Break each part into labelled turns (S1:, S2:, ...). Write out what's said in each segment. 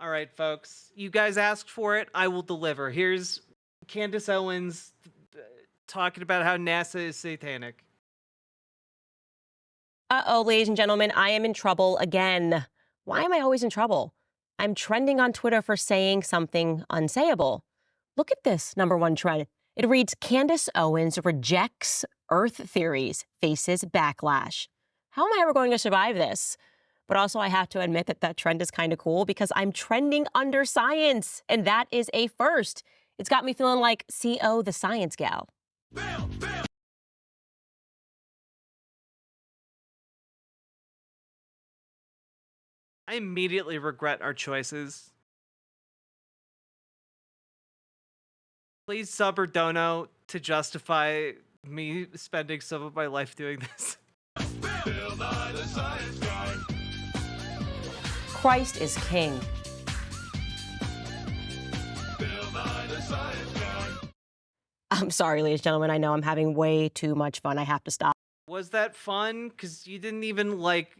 S1: All right, folks. You guys asked for it. I will deliver. Here's Candace Owens talking about how NASA is satanic.
S2: Uh-oh, ladies and gentlemen, I am in trouble again. Why am I always in trouble? I'm trending on Twitter for saying something unsayable. Look at this number one trend. It reads, Candace Owens rejects Earth theories, faces backlash. How am I ever going to survive this? But also, I have to admit that that trend is kind of cool because I'm trending under science, and that is a first. It's got me feeling like CO the science gal.
S1: I immediately regret our choices. Please sub or dono to justify me spending some of my life doing this.
S2: Christ is king. I'm sorry, ladies and gentlemen. I know I'm having way too much fun. I have to stop.
S1: Was that fun? Because you didn't even like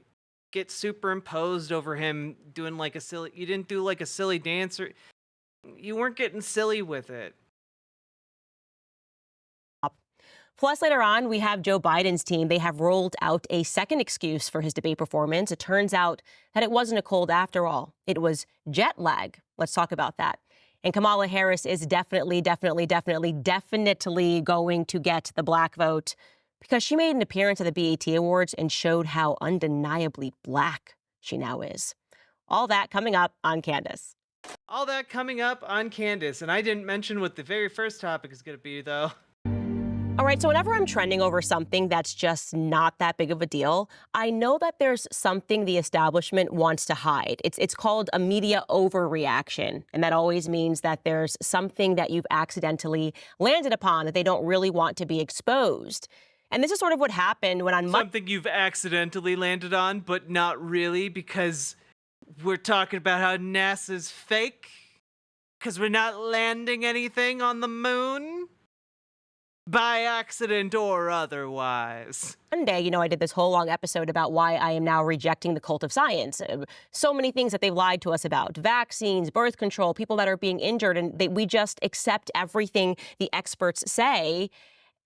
S1: get superimposed over him doing like a silly. You didn't do like a silly dance, or you weren't getting silly with it.
S2: Plus, later on, we have Joe Biden's team. They have rolled out a second excuse for his debate performance. It turns out that it wasn't a cold after all. It was jet lag. Let's talk about that. And Kamala Harris is definitely going to get the black vote because she made an appearance at the BET Awards and showed how undeniably black she now is. All that coming up on Candace.
S1: All that coming up on Candace. And I didn't mention what the very first topic is going to be, though.
S2: All right, so whenever I'm trending over something that's just not that big of a deal, I know that there's something the establishment wants to hide. It's called a media overreaction, and that always means that there's something that you've accidentally landed upon that they don't really want to be exposed. And this is sort of what happened when on
S1: Something you've accidentally landed on, but not really, because we're talking about how NASA's fake, because we're not landing anything on the moon. By accident or otherwise.
S2: Monday, I did this whole long episode about why I am now rejecting the cult of science. So many things that they've lied to us about. Vaccines, birth control, people that are being injured, and we just accept everything the experts say,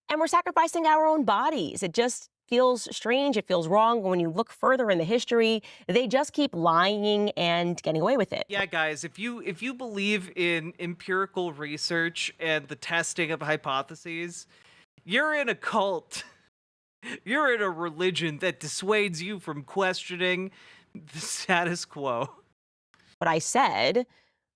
S2: and we're sacrificing our own bodies. It just feels strange. It feels wrong. When you look further in the history, they just keep lying and getting away with it.
S1: Yeah, guys, if you believe in empirical research and the testing of hypotheses, you're in a cult. You're in a religion that dissuades you from questioning the status quo.
S2: What I said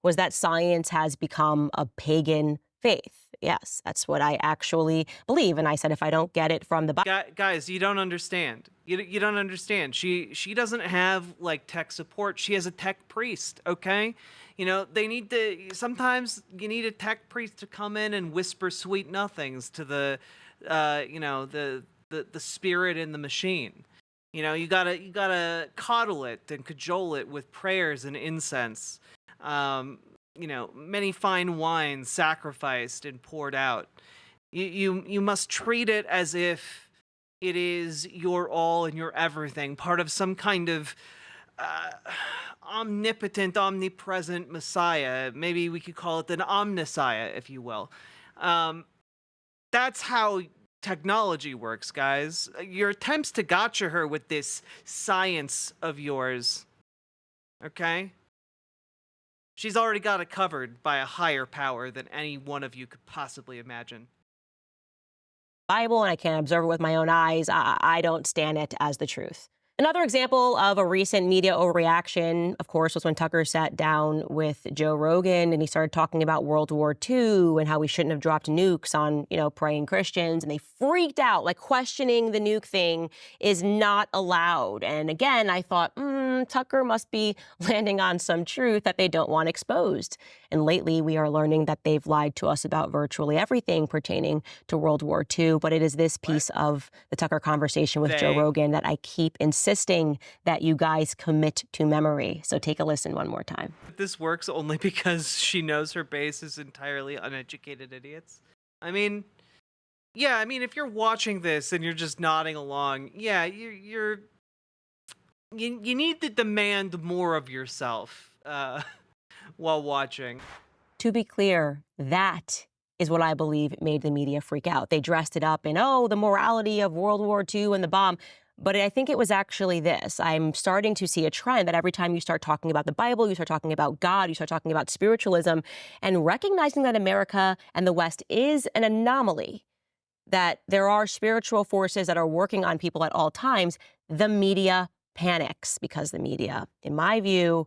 S2: was that science has become a pagan faith. Yes, that's what I actually believe. And I said, if I don't get it from the Bible.
S1: Guys, you don't understand. You don't understand. She doesn't have like tech support. She has a tech priest, okay? They need to, sometimes you need a tech priest to come in and whisper sweet nothings to the spirit in the machine. You gotta coddle it and cajole it with prayers and incense. Many fine wines sacrificed and poured out. You must treat it as if it is your all and your everything, part of some kind of omnipotent, omnipresent Messiah. Maybe we could call it an omnisciah, if you will. That's how technology works, guys. Your attempts to gotcha her with this science of yours, okay? She's already got it covered by a higher power than any one of you could possibly imagine.
S2: Bible, and I can't observe it with my own eyes. I don't stand it as the truth. Another example of a recent media overreaction, of course, was when Tucker sat down with Joe Rogan and he started talking about World War II and how we shouldn't have dropped nukes on, praying Christians. And they freaked out, like questioning the nuke thing is not allowed. And again, I thought, Tucker must be landing on some truth that they don't want exposed. And lately, we are learning that they've lied to us about virtually everything pertaining to World War II. But it is this piece of the Tucker conversation with Joe Rogan that I keep insisting that you guys commit to memory. So take a listen one more time.
S1: This works only because she knows her base is entirely uneducated idiots. Yeah, if you're watching this and you're just nodding along, yeah, you need to demand more of yourself. while watching.
S2: To be clear, that is what I believe made the media freak out. They dressed it up in, oh, the morality of World War II and the bomb. But I think it was actually this. I'm starting to see a trend that every time you start talking about the Bible, you start talking about God, you start talking about spiritualism, and recognizing that America and the West is an anomaly, that there are spiritual forces that are working on people at all times, the media panics because the media, in my view,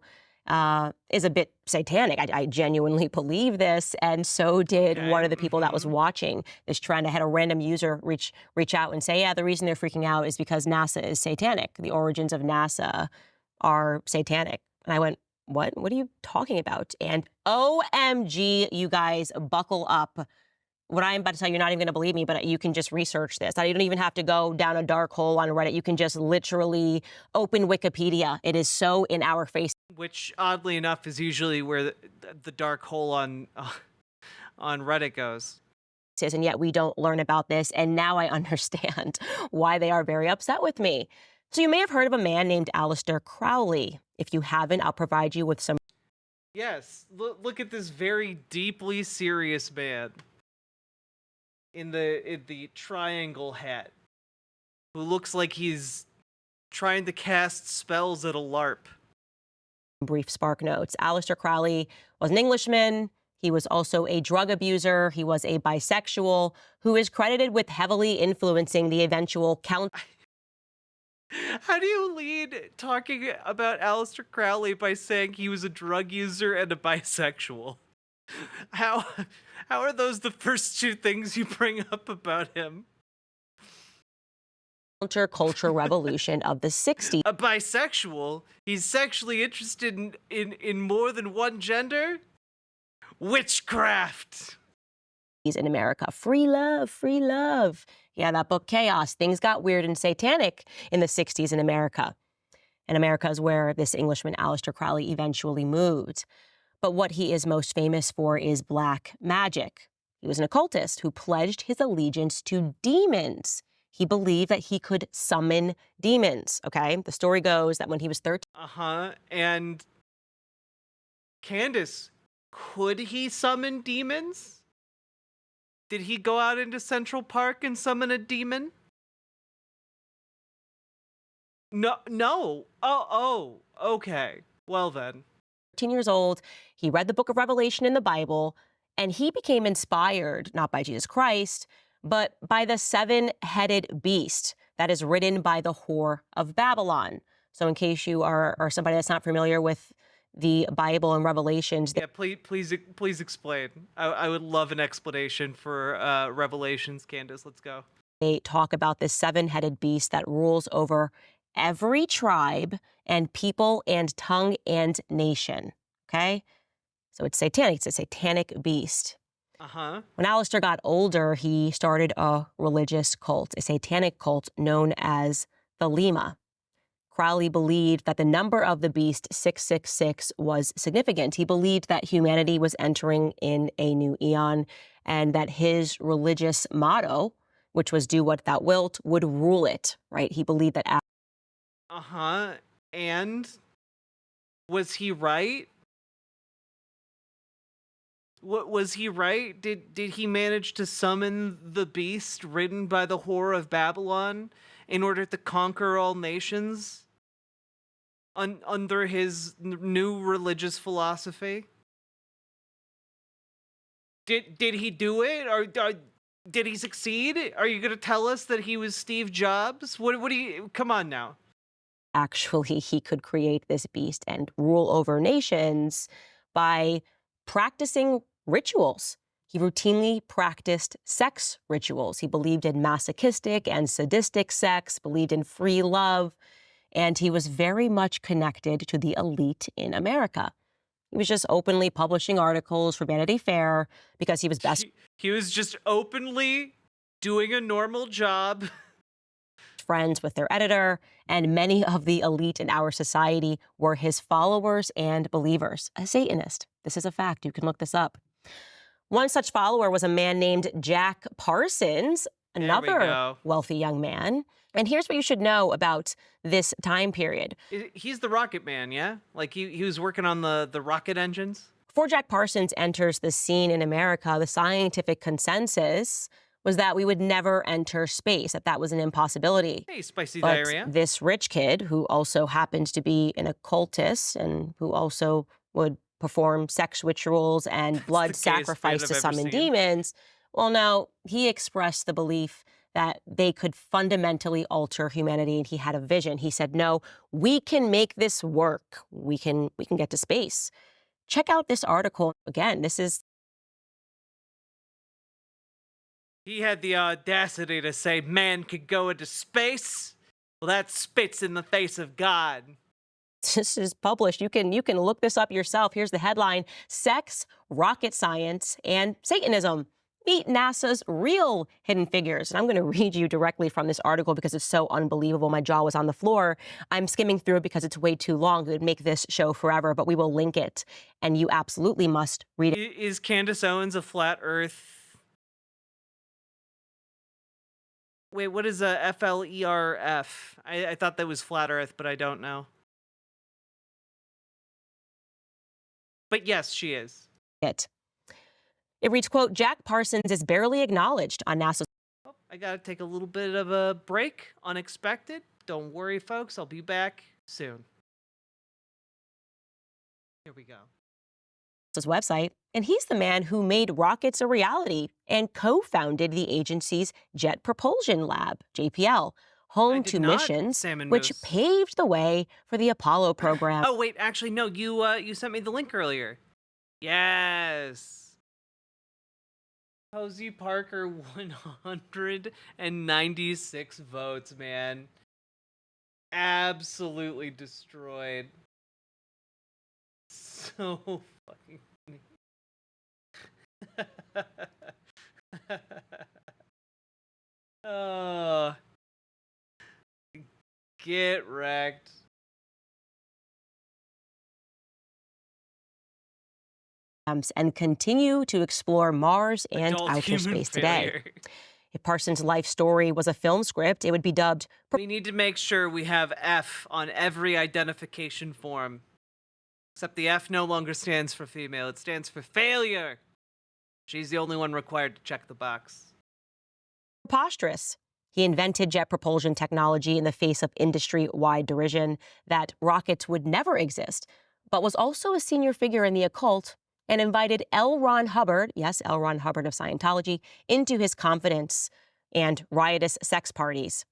S2: is a bit satanic. I genuinely believe this, and so did
S1: Okay.
S2: one of the people that was watching this trend. I had a random user reach out and say, yeah, the reason they're freaking out is because NASA is satanic. The origins of NASA are satanic. And I went, what? What are you talking about? And OMG, you guys, buckle up. What I'm about to tell you, you're not even going to believe me, but you can just research this. You don't even have to go down a dark hole on Reddit. You can just literally open Wikipedia. It is so in our face.
S1: Which, oddly enough, is usually where the dark hole on Reddit goes.
S2: And yet we don't learn about this. And now I understand why they are very upset with me. So you may have heard of a man named Alistair Crowley. If you haven't, I'll provide you with some.
S1: Yes, look at this very deeply serious man in the triangle hat, who looks like he's trying to cast spells at a LARP.
S2: Brief spark notes. Alistair Crowley was an Englishman. He was also a drug abuser. He was a bisexual who is credited with heavily influencing the eventual count.
S1: How do you lead talking about Alistair Crowley by saying he was a drug user and a bisexual? How are those the first two things you bring up about him?
S2: Counterculture revolution of the 60s.
S1: A bisexual? He's sexually interested in more than one gender? Witchcraft!
S2: In America. Free love, free love. Yeah, that book, Chaos. Things got weird and satanic in the 60s in America. And America is where this Englishman, Alistair Crowley, eventually moved. But what he is most famous for is black magic. He was an occultist who pledged his allegiance to demons. He believed that he could summon demons, okay? The story goes that when he was 13...
S1: And Candace, could he summon demons? Did he go out into Central Park and summon a demon? No. Oh, okay. Well then.
S2: 13 years old, he read the book of Revelation in the Bible, and he became inspired, not by Jesus Christ, but by the seven-headed beast that is ridden by the whore of Babylon. So in case you are somebody that's not familiar with the Bible and Revelations.
S1: Yeah, please explain. I would love an explanation for Revelations, Candace. Let's go.
S2: They talk about this seven-headed beast that rules over every tribe and people and tongue and nation, okay? So it's satanic. It's a satanic beast. When Alistair got older, he started a religious cult, a satanic cult known as the Lima. Crowley believed that the number of the beast, 666, was significant. He believed that humanity was entering in a new eon and that his religious motto, which was do what thou wilt, would rule it, right? He believed that...
S1: And was he right? What was he right? Did he manage to summon the beast ridden by the whore of Babylon in order to conquer all nations under his new religious philosophy? Did he do it, or did he succeed? Are you going to tell us that he was Steve Jobs? What do you... Come on now.
S2: Actually, he could create this beast and rule over nations by practicing rituals. He routinely practiced sex rituals. He believed in masochistic and sadistic sex, believed in free love, and he was very much connected to the elite in America. He was just openly publishing articles for Vanity Fair because he was best...
S1: He was just openly doing a normal job.
S2: Friends with their editor, and many of the elite in our society were his followers and believers. A Satanist. This is a fact. You can look this up. One such follower was a man named Jack Parsons.
S1: There we
S2: another
S1: go.
S2: wealthy young man. And here's what you should know about this time period.
S1: He's the rocket man, yeah? Like he was working on the rocket engines?
S2: Before Jack Parsons enters the scene in America, the scientific consensus was that we would never enter space, that was an impossibility.
S1: Hey, spicy
S2: But
S1: diarrhea.
S2: this rich kid, who also happens to be an occultist and who also would perform sex rituals and
S1: That's
S2: blood
S1: the gayest man
S2: sacrifice
S1: I've
S2: to
S1: ever
S2: summon
S1: seen.
S2: demons, well, no, he expressed the belief that they could fundamentally alter humanity, and he had a vision. He said, no, we can make this work. We can get to space. Check out this article. Again, this is
S1: He had the audacity to say man could go into space. Well, that spits in the face of God.
S2: this is published. You can look this up yourself. Here's the headline: Sex, Rocket Science, and Satanism. Meet NASA's real hidden figures. And I'm going to read you directly from this article because it's so unbelievable. My jaw was on the floor. I'm skimming through it because it's way too long. It would make this show forever, but we will link it. And you absolutely must read it.
S1: Is Candace Owens a flat Earth? Wait, what is a FLERF? I thought that was flat Earth, but I don't know. But yes, she is.
S2: It reads, quote, Jack Parsons is barely acknowledged on NASA's.
S1: Oh, I gotta take a little bit of a break. Unexpected. Don't worry, folks. I'll be back soon. Here we go.
S2: Website, and he's the man who made rockets a reality and co-founded the agency's Jet Propulsion Lab, JPL, home to missions,
S1: Salmon
S2: which
S1: Moose.
S2: paved the way for the Apollo program.
S1: Oh wait, actually no. You sent me the link earlier. Yes. Posey Parker 196 votes, man. Absolutely destroyed. So fucking funny. Oh, get wrecked.
S2: And continue to explore Mars and
S1: Adult
S2: outer
S1: human
S2: space today.
S1: failure.
S2: If Parsons' life story was a film script, it would be dubbed.
S1: We need to make sure we have F on every identification form. Except the F no longer stands for female, it stands for failure. She's the only one required to check the box.
S2: Preposterous. He invented jet propulsion technology in the face of industry-wide derision that rockets would never exist, but was also a senior figure in the occult and invited L. Ron Hubbard, yes, L. Ron Hubbard of Scientology, into his confidence and riotous sex parties.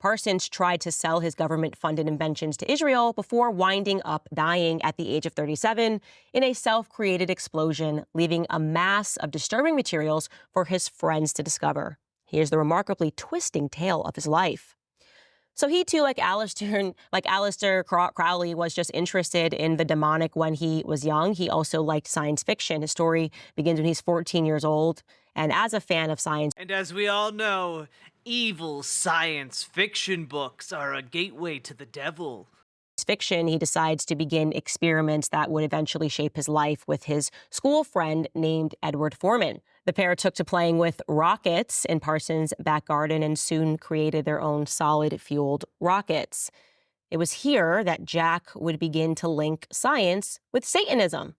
S2: Parsons tried to sell his government-funded inventions to Israel before winding up dying at the age of 37 in a self-created explosion, leaving a mass of disturbing materials for his friends to discover. Here's the remarkably twisting tale of his life. So he too, like Alistair Crowley, was just interested in the demonic when he was young. He also liked science fiction. His story begins when he's 14 years old. And as a fan of science,
S1: And as we all know, evil science fiction books are a gateway to the devil.
S2: fiction, he decides to begin experiments that would eventually shape his life with his school friend named Edward Foreman. The pair took to playing with rockets in Parsons' back garden and soon created their own solid-fueled rockets. It was here that Jack would begin to link science with Satanism.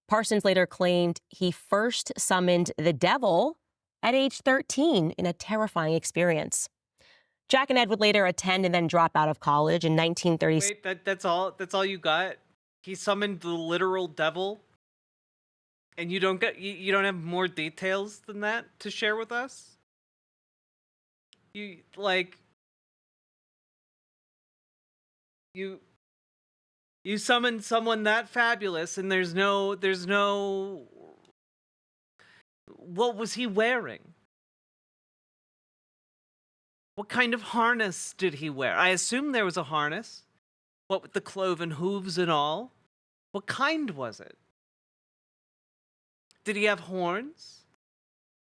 S2: Parsons later claimed he first summoned the devil at age 13 in a terrifying experience. Jack and Ed would later attend and then drop out of college in 1936.
S1: Wait, that's all you got? He summoned the literal devil? And you don't have more details than that to share with us? You summoned someone that fabulous and there's no what was he wearing? What kind of harness did he wear? I assume there was a harness. What with the cloven hooves and all? What kind was it? Did he have horns?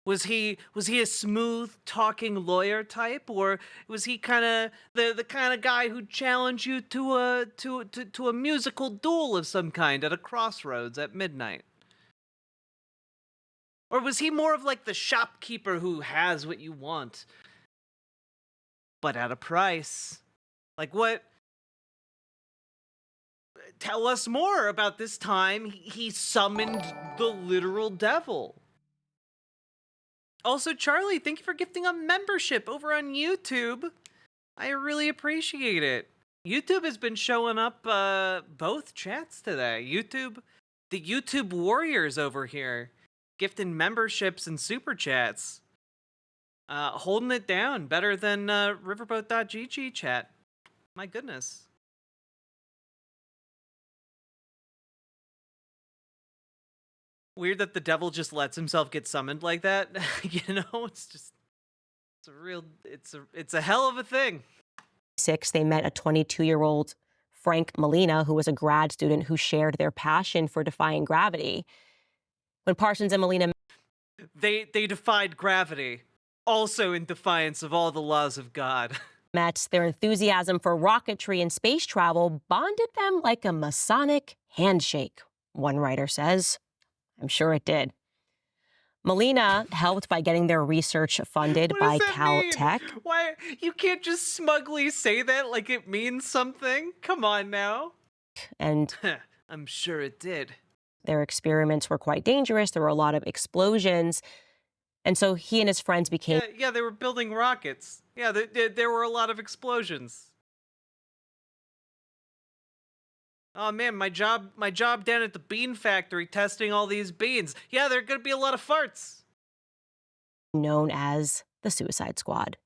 S1: Was he a smooth talking lawyer type, or was he kind of the kind of guy who'd challenge you to a musical duel of some kind at a crossroads at midnight? Or was he more of like the shopkeeper who has what you want, but at a price? Like what? Tell us more about this time he summoned the literal devil. Also, Charlie, thank you for gifting a membership over on YouTube. I really appreciate it. YouTube has been showing up both chats today. The YouTube warriors over here, gifting memberships and super chats. Holding it down better than riverboat.gg chat. My goodness. Weird that the devil just lets himself get summoned like that. You know, it's a hell of a thing.
S2: They met a 22-year-old Frank Molina, who was a grad student who shared their passion for defying gravity. When Parsons and Molina
S1: they defied gravity, also in defiance of all the laws of God.
S2: met, their enthusiasm for rocketry and space travel bonded them like a Masonic handshake, one writer says. I'm sure it did. Molina helped by getting their research funded by Caltech.
S1: Why? You can't just smugly say that like it means something. Come on now.
S2: And
S1: I'm sure it did.
S2: Their experiments were quite dangerous. There were a lot of explosions. And so he and his friends became...
S1: Yeah, they were building rockets. Yeah, there were a lot of explosions. Oh man, my job down at the bean factory testing all these beans. Yeah, there are gonna be a lot of farts.
S2: known as the Suicide Squad.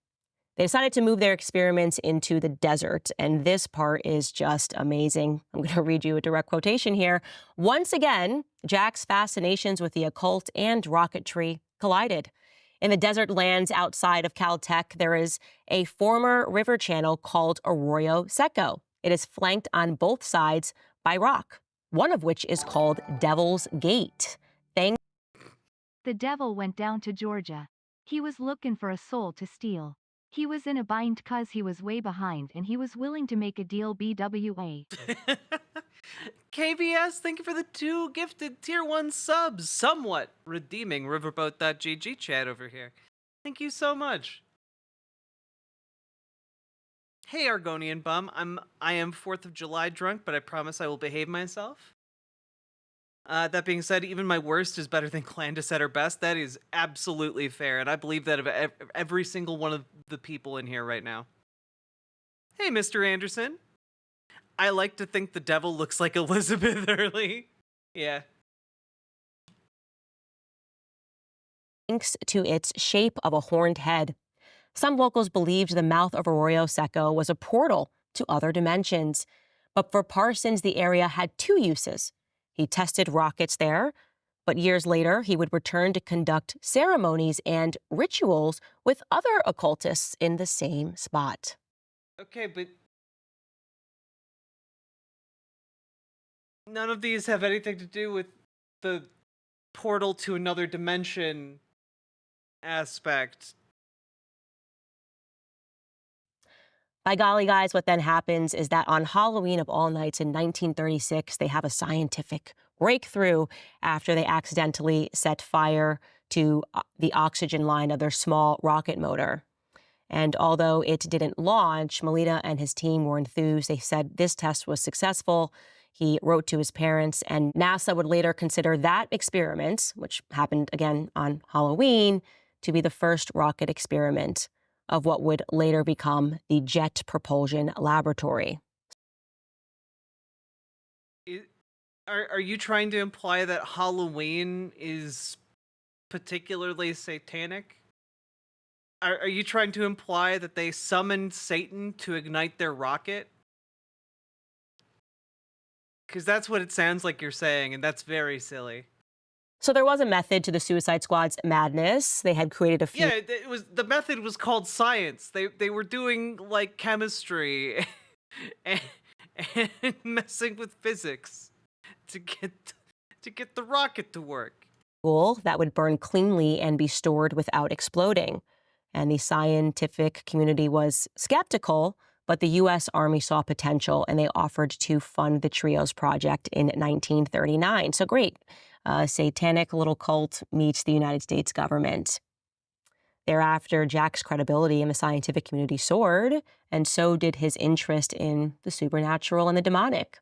S2: They decided to move their experiments into the desert, and this part is just amazing. I'm going to read you a direct quotation here. Once again, Jack's fascinations with the occult and rocketry collided. In the desert lands outside of Caltech, there is a former river channel called Arroyo Seco. It is flanked on both sides by rock, one of which is called Devil's Gate.
S3: The devil went down to Georgia. He was looking for a soul to steal. He was in a bind 'cause he was way behind and he was willing to make a deal BWA.
S1: KBS, thank you for the 2 gifted tier 1 subs. Somewhat redeeming riverboat.gg chat over here. Thank you so much. Hey, Argonian bum. I am 4th of July drunk, but I promise I will behave myself. That being said, even my worst is better than Candace at her best. That is absolutely fair, and I believe that of every single one of the people in here right now. Hey, Mr. Anderson. I like to think the devil looks like Elizabeth Early. Yeah.
S2: Thanks to its shape of a horned head. Some locals believed the mouth of Arroyo Seco was a portal to other dimensions. But for Parsons, the area had 2 uses. He tested rockets there, but years later, he would return to conduct ceremonies and rituals with other occultists in the same spot.
S1: Okay, but none of these have anything to do with the portal to another dimension aspect.
S2: By golly, guys, what then happens is that on Halloween of all nights in 1936, they have a scientific breakthrough after they accidentally set fire to the oxygen line of their small rocket motor. And although it didn't launch, Molina and his team were enthused. They said this test was successful. He wrote to his parents, and NASA would later consider that experiment, which happened again on Halloween, to be the first rocket experiment of what would later become the Jet Propulsion Laboratory.
S1: Are you trying to imply that Halloween is particularly satanic? Are you trying to imply that they summoned Satan to ignite their rocket? Because that's what it sounds like you're saying, and that's very silly.
S2: So there was a method to the Suicide Squad's madness. They had created a few...
S1: Yeah, the method was called science. They were doing like chemistry and messing with physics to get the rocket to work.
S2: That would burn cleanly and be stored without exploding. And the scientific community was skeptical, but the U.S. Army saw potential and they offered to fund the trio's project in 1939. So great. A satanic little cult meets the United States government. Thereafter, Jack's credibility in the scientific community soared, and so did his interest in the supernatural and the demonic.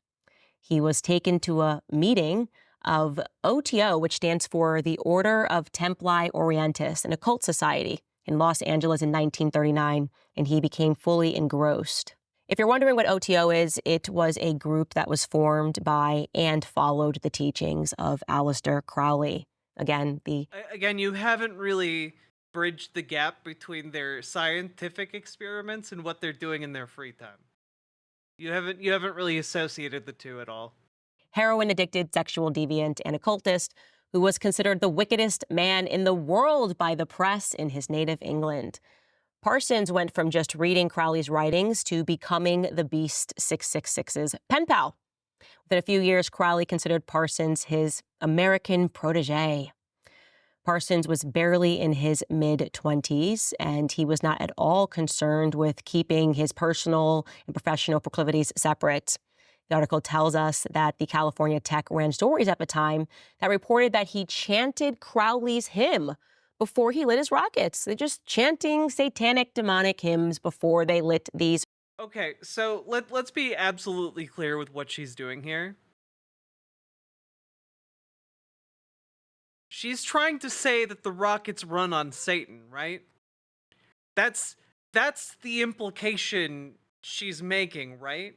S2: He was taken to a meeting of OTO, which stands for the Order of Templi Orientis, an occult society in Los Angeles in 1939, and he became fully engrossed. If you're wondering what OTO is, it was a group that was formed by and followed the teachings of Alistair Crowley. Again,
S1: you haven't really bridged the gap between their scientific experiments and what they're doing in their free time. You haven't really associated the two at all.
S2: heroin-addicted sexual deviant and occultist who was considered the wickedest man in the world by the press in his native England. Parsons went from just reading Crowley's writings to becoming the Beast 666's pen pal. Within a few years, Crowley considered Parsons his American protege. Parsons was barely in his mid-20s, and he was not at all concerned with keeping his personal and professional proclivities separate. The article tells us that the California Tech ran stories at the time that reported that he chanted Crowley's hymn before he lit his rockets. They're just chanting satanic, demonic hymns before they lit these.
S1: Okay, so let's be absolutely clear with what she's doing here. She's trying to say that the rockets run on Satan, right? That's the implication she's making, right?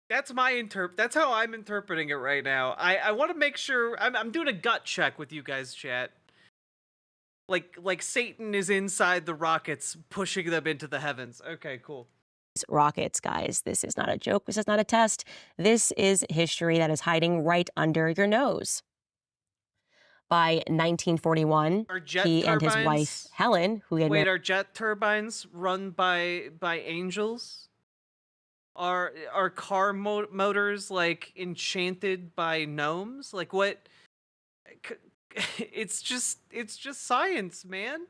S1: That's how I'm interpreting it right now. I want to make sure I'm doing a gut check with you guys, chat. Like Satan is inside the rockets, pushing them into the heavens. Okay, cool.
S2: Rockets, guys. This is not a joke. This is not a test. This is history that is hiding right under your nose. By 1941, he and his wife, Helen, who had
S1: are jet turbines run by angels? Are car motors like enchanted by gnomes? Like what? It's just science, man.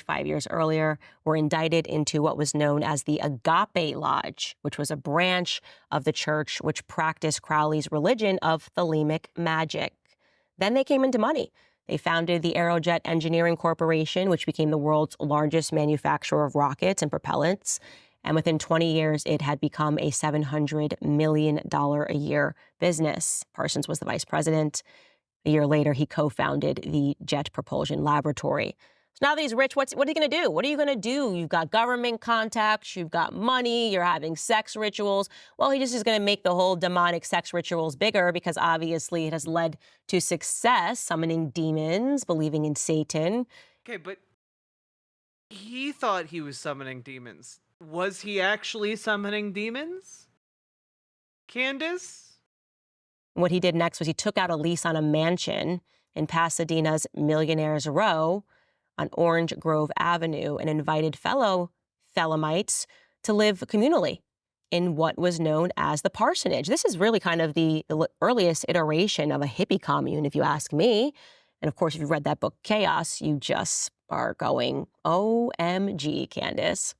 S2: 5 years earlier, were indicted into what was known as the Agape Lodge, which was a branch of the church which practiced Crowley's religion of Thelemic magic. Then they came into money. They founded the Aerojet Engineering Corporation, which became the world's largest manufacturer of rockets and propellants. And within 20 years, it had become a $700 million a year business. Parsons was the vice president. A year later, he co-founded the Jet Propulsion Laboratory. So now that he's rich, what are you going to do? What are you going to do? You've got government contacts, you've got money, you're having sex rituals. Well, he just is going to make the whole demonic sex rituals bigger because obviously it has led to success, summoning demons, believing in Satan.
S1: Okay, but he thought he was summoning demons. Was he actually summoning demons? Candace?
S2: What he did next was he took out a lease on a mansion in Pasadena's Millionaires Row on Orange Grove Avenue and invited fellow Thelemites to live communally in what was known as the parsonage. This is really kind of the earliest iteration of a hippie commune, if you ask me. And of course, if you've read that book, Chaos, you just are going, OMG, Candace.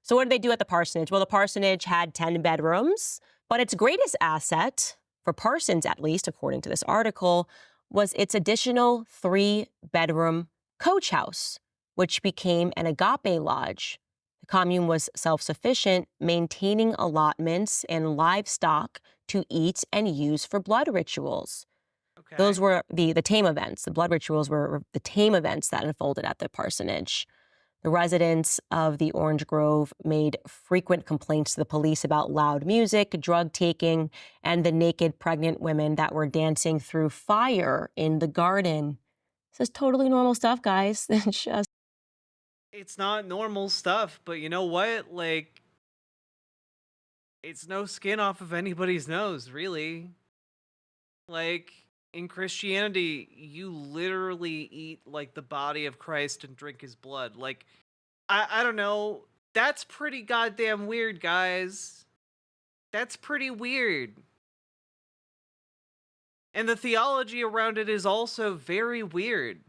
S2: So what did they do at the parsonage? Well, the parsonage had 10 bedrooms, but its greatest asset, for Parsons at least, according to this article, was its additional 3-bedroom coach house, which became an Agape Lodge. The commune was self-sufficient, maintaining allotments and livestock to eat and use for blood rituals. Okay. Those were the tame events. The blood rituals were the tame events that unfolded at the parsonage. The residents of the Orange Grove made frequent complaints to the police about loud music, drug taking, and the naked pregnant women that were dancing through fire in the garden. This is totally normal stuff, guys.
S1: It's not normal stuff, but you know what? Like, it's no skin off of anybody's nose, really. Like, in Christianity, you literally eat, like, the body of Christ and drink his blood. Like, I don't know. That's pretty goddamn weird, guys. That's pretty weird. And the theology around it is also very weird.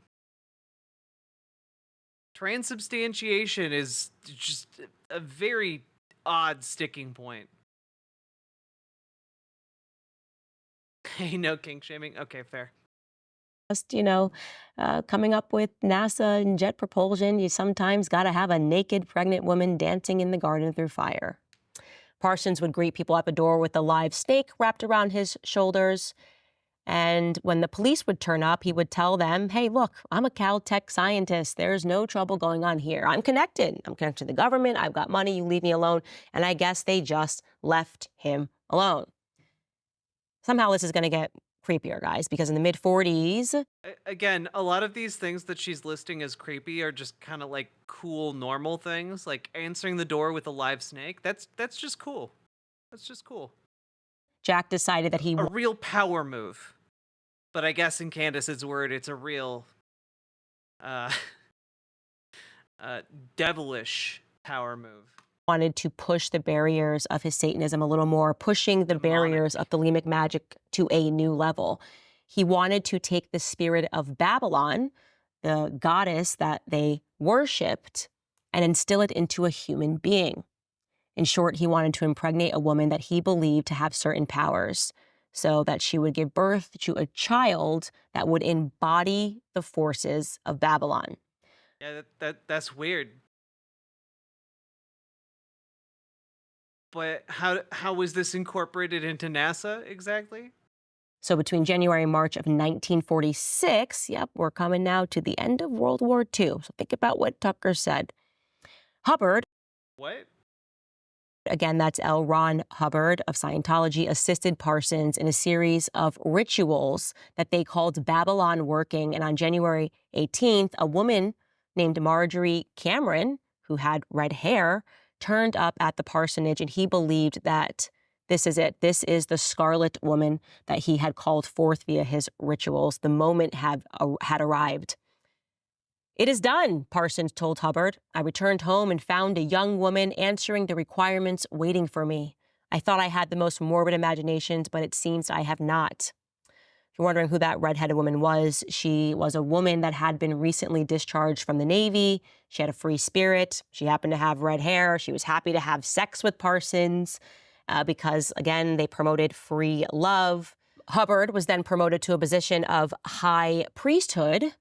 S1: Transubstantiation is just a very odd sticking point. Hey, no kink shaming. Okay, fair.
S2: Just, coming up with NASA and jet propulsion, you sometimes got to have a naked pregnant woman dancing in the garden through fire. Parsons would greet people at the door with a live snake wrapped around his shoulders. And when the police would turn up, he would tell them, hey, look, I'm a Caltech scientist. There's no trouble going on here. I'm connected. I'm connected to the government. I've got money. You leave me alone. And I guess they just left him alone. Somehow this is going to get creepier, guys, because in the mid-40s...
S1: Again, a lot of these things that she's listing as creepy are just kind of like cool, normal things, like answering the door with a live snake. That's just cool. That's just cool.
S2: Jack decided that
S1: a real power move. But I guess in Candace's word, it's a real devilish power move.
S2: Wanted to push the barriers of his Satanism a little more, pushing the barriers of Thelemic magic to a new level. He wanted to take the spirit of Babylon, the goddess that they worshipped, and instill it into a human being. In short, he wanted to impregnate a woman that he believed to have certain powers, so that she would give birth to a child that would embody the forces of Babylon.
S1: Yeah, that's weird. But how was this incorporated into NASA exactly?
S2: So between January and March of 1946, yep, we're coming now to the end of World War II. So think about what Tucker said. Hubbard.
S1: What?
S2: Again, that's L. Ron Hubbard of Scientology, assisted Parsons in a series of rituals that they called Babalon Working. And on January 18th, a woman named Marjorie Cameron, who had red hair, turned up at the parsonage, and he believed that this is it. This is the Scarlet Woman that he had called forth via his rituals. The moment had arrived. It is done, Parsons told Hubbard. I returned home and found a young woman answering the requirements waiting for me. I thought I had the most morbid imaginations, but it seems I have not. If you're wondering who that redheaded woman was, she was a woman that had been recently discharged from the Navy. She had a free spirit. She happened to have red hair. She was happy to have sex with Parsons because, again, they promoted free love. Hubbard was then promoted to a position of high priesthood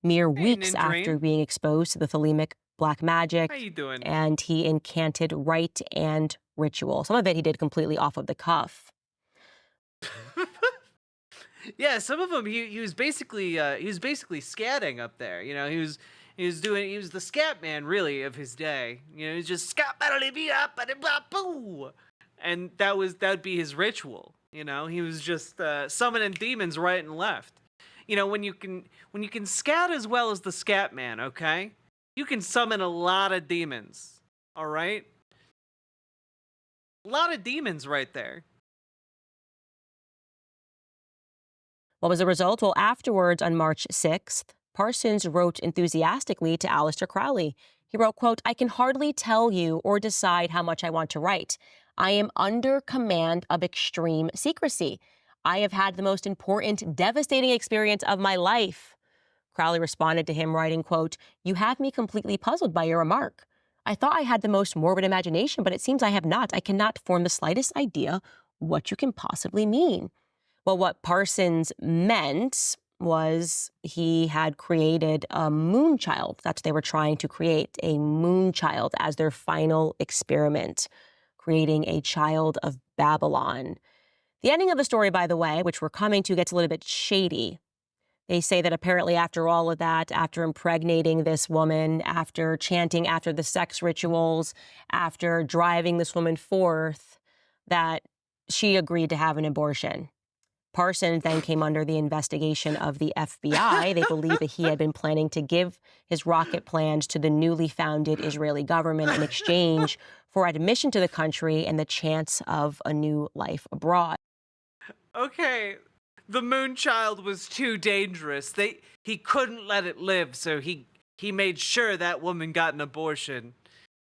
S2: mere weeks after being exposed to the Thelemic black magic.
S1: How you doing?
S2: And he incanted rite and ritual. Some of it he did completely off of the cuff.
S1: Yeah, some of them he was basically scatting up there. You know, he was the scat man really of his day. You know, he's just scat, and that would be his ritual. You know, he was just summoning demons right and left. You know, when you can scat as well as the scat man, okay, you can summon a lot of demons. All right, a lot of demons right there.
S2: What was the result? Well, afterwards, on March 6th, Parsons wrote enthusiastically to Alistair Crowley. He wrote, quote, I can hardly tell you or decide how much I want to write. I am under command of extreme secrecy. I have had the most important, devastating experience of my life. Crowley responded to him, writing, quote, you have me completely puzzled by your remark. I thought I had the most morbid imagination, but it seems I have not. I cannot form the slightest idea what you can possibly mean. Well, what Parsons meant was he had created a moon child. That's what they were trying to create, a moon child as their final experiment, creating a child of Babylon. The ending of the story, by the way, which we're coming to, gets a little bit shady. They say that apparently after all of that, after impregnating this woman, after chanting after the sex rituals, after driving this woman forth, that she agreed to have an abortion. Parsons then came under the investigation of the FBI. They believe that he had been planning to give his rocket plans to the newly founded Israeli government in exchange for admission to the country and the chance of a new life abroad.
S1: Okay, the moon child was too dangerous. He couldn't let it live, so he made sure that woman got an abortion,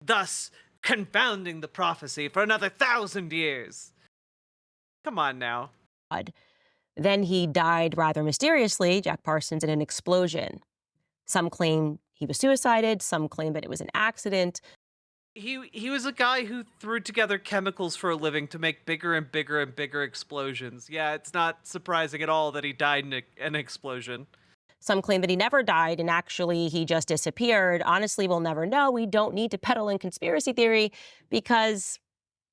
S1: thus confounding the prophecy for another 1,000 years. Come on now.
S2: Then he died rather mysteriously, Jack Parsons, in an explosion. Some claim he was suicided, some claim that it was an accident.
S1: He was a guy who threw together chemicals for a living to make bigger and bigger and bigger explosions. Yeah, it's not surprising at all that he died in an explosion.
S2: Some claim that he never died and actually he just disappeared. Honestly, we'll never know. We don't need to peddle in conspiracy theory because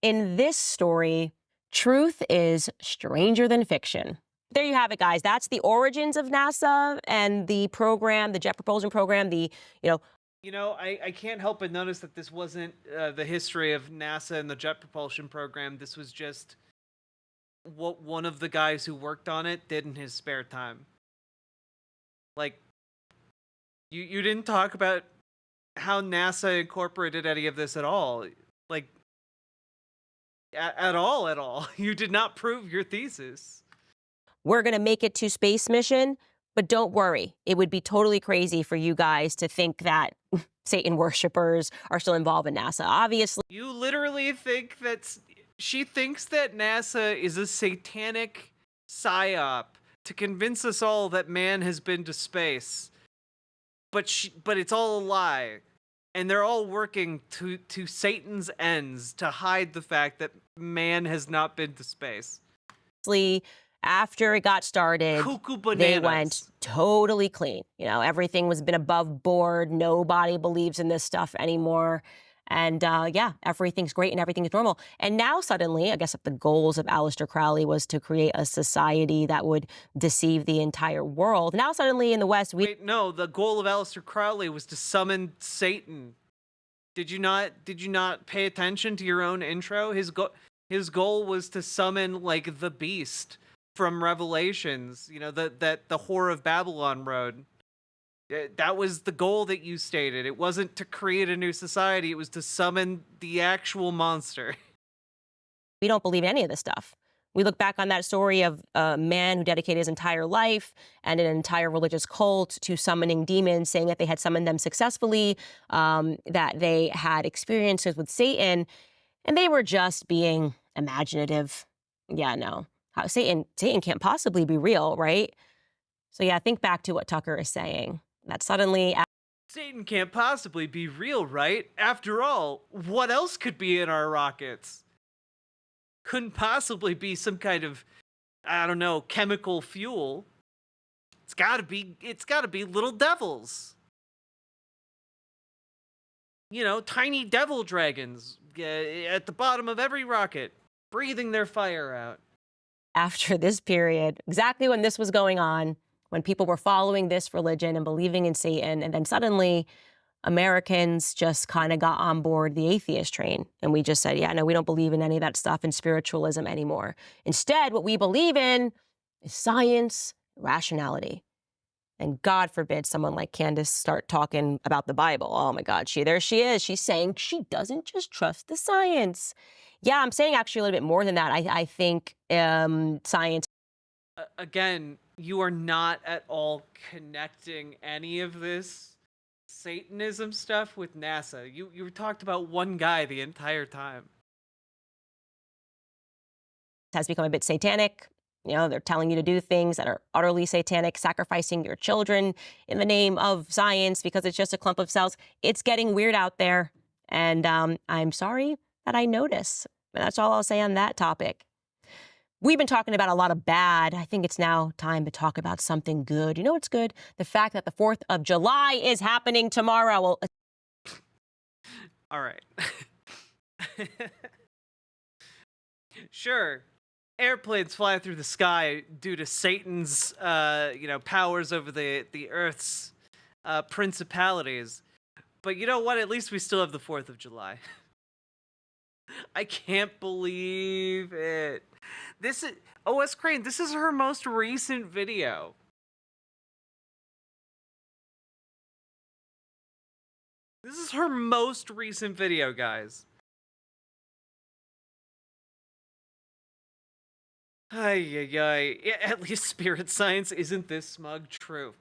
S2: in this story, truth is stranger than fiction. There you have it, guys. That's the origins of NASA and the program, the Jet Propulsion Program,
S1: I can't help but notice that this wasn't the history of NASA and the Jet Propulsion Program. This was just what one of the guys who worked on it did in his spare time. Like, you didn't talk about how NASA incorporated any of this at all. Like, at all. You did not prove your thesis.
S2: we're going to make it to space mission. But don't worry, it would be totally crazy for you guys to think that Satan worshipers are still involved in NASA. Obviously,
S1: You literally think she thinks that NASA is a satanic psyop to convince us all that man has been to space. But it's all a lie. And they're all working to Satan's ends to hide the fact that man has not been to space.
S2: after it got started,
S1: Cuckoo bananas.
S2: they went totally clean. Everything was been above board. Nobody believes in this stuff anymore. And everything's great and everything's normal. And now suddenly, I guess the goals of Alistair Crowley was to create a society that would deceive the entire world. Now suddenly in the West,
S1: Wait, no, the goal of Alistair Crowley was to summon Satan. Did you not pay attention to your own intro? His goal was to summon like the beast from Revelations, that the whore of Babylon rode. That was the goal that you stated. It wasn't to create a new society. It was to summon the actual monster.
S2: we don't believe in any of this stuff. We look back on that story of a man who dedicated his entire life and an entire religious cult to summoning demons, saying that they had summoned them successfully, that they had experiences with Satan, and they were just being imaginative. Yeah, no. Satan can't possibly be real, right? So yeah, think back to what Tucker is saying. That suddenly...
S1: Satan can't possibly be real, right? After all, what else could be in our rockets? Couldn't possibly be some kind of, I don't know, chemical fuel. It's gotta be little devils. Tiny devil dragons at the bottom of every rocket, breathing their fire out.
S2: After this period, exactly when this was going on, when people were following this religion and believing in Satan, and then suddenly Americans just kind of got on board the atheist train. And we just said, yeah, no, we don't believe in any of that stuff in spiritualism anymore. Instead, what we believe in is science, rationality. And God forbid someone like Candace start talking about the Bible. Oh my God, there she is. She's saying she doesn't just trust the science. Yeah, I'm saying actually a little bit more than that. I think science...
S1: Again, you are not at all connecting any of this Satanism stuff with NASA. You talked about one guy the entire time.
S2: has become a bit satanic. They're telling you to do things that are utterly satanic, sacrificing your children in the name of science because it's just a clump of cells. It's getting weird out there. And I'm sorry that I notice. And that's all I'll say on that topic. We've been talking about a lot of bad. I think it's now time to talk about something good. You know what's good? The fact that the 4th of July is happening tomorrow. Well,
S1: all right. Sure. Airplanes fly through the sky due to Satan's, powers over the Earth's principalities. But you know what? At least we still have the 4th of July. I can't believe it. This is OS Crane. This is her most recent video. This is her most recent video, guys. Ay. At least spirit science isn't this smug. True.